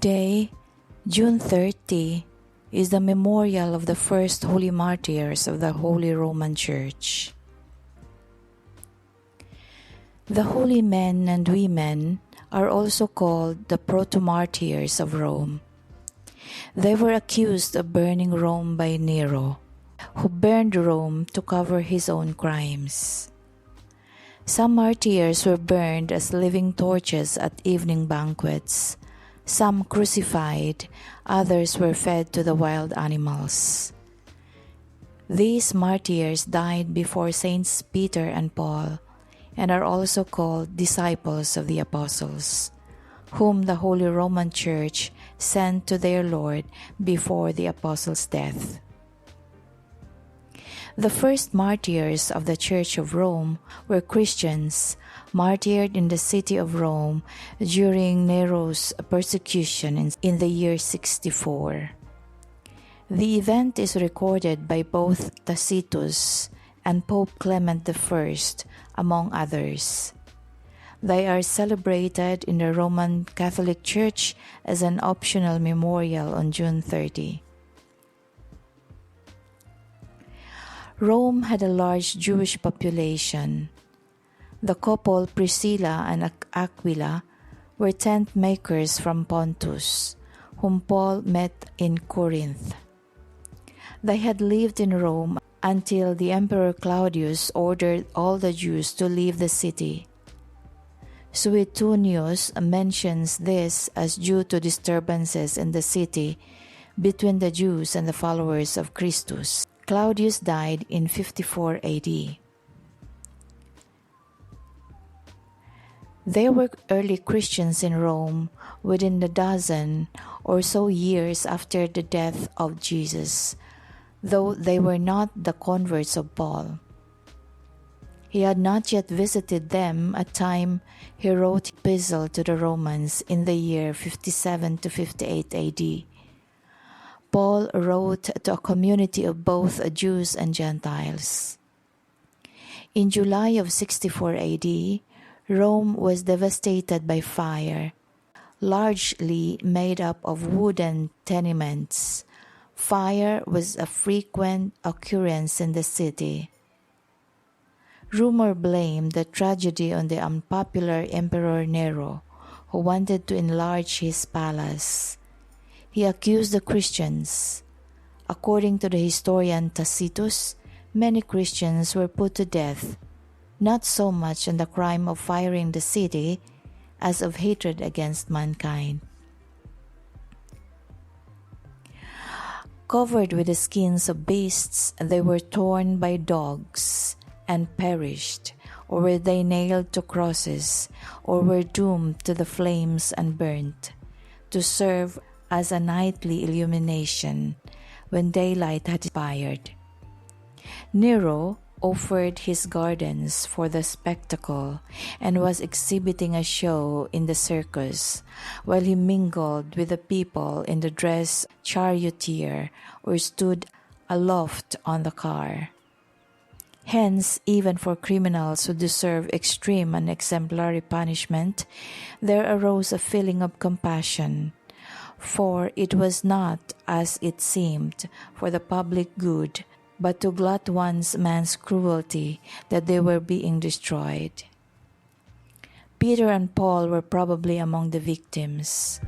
Today, June 30, is the memorial of the first holy martyrs of the Holy Roman Church. The holy men and women are also called the proto-martyrs of Rome. They were accused of burning Rome by Nero, who burned Rome to cover his own crimes. Some martyrs were burned as living torches at evening banquets, some crucified, others were fed to the wild animals. These martyrs died before Saints Peter and Paul, and are also called disciples of the apostles, whom the Holy Roman Church sent to their Lord before the apostles' death. The first martyrs of the Church of Rome were Christians, martyred in the city of Rome during Nero's persecution in the year 64. The event is recorded by both Tacitus and Pope Clement I, among others. They are celebrated in the Roman Catholic Church as an optional memorial on June 30. Rome had a large Jewish population. The couple Priscilla and Aquila were tent makers from Pontus, whom Paul met in Corinth. They had lived in Rome until the Emperor Claudius ordered all the Jews to leave the city. Suetonius mentions this as due to disturbances in the city between the Jews and the followers of Christus. Claudius died in 54 AD. There were early Christians in Rome within the dozen or so years after the death of Jesus, though they were not the converts of Paul. He had not yet visited them at the time he wrote the epistle to the Romans in the year 57 to 58 AD. Paul wrote to a community of both Jews and Gentiles. In July of 64 AD, Rome was devastated by fire, largely made up of wooden tenements. Fire was a frequent occurrence in the city. Rumor blamed the tragedy on the unpopular Emperor Nero, who wanted to enlarge his palace. He accused the Christians. According to the historian Tacitus, many Christians were put to death, not so much on the crime of firing the city as of hatred against mankind. Covered with the skins of beasts, they were torn by dogs and perished, or were they nailed to crosses, or were doomed to the flames and burnt, to serve as a nightly illumination when daylight had expired. Nero offered his gardens for the spectacle and was exhibiting a show in the circus, while he mingled with the people in the dress charioteer or stood aloft on the car. Hence, even for criminals who deserve extreme and exemplary punishment, there arose a feeling of compassion, for it was not, as it seemed, for the public good, but to glut man's cruelty that they were being destroyed. Peter and Paul were probably among the victims.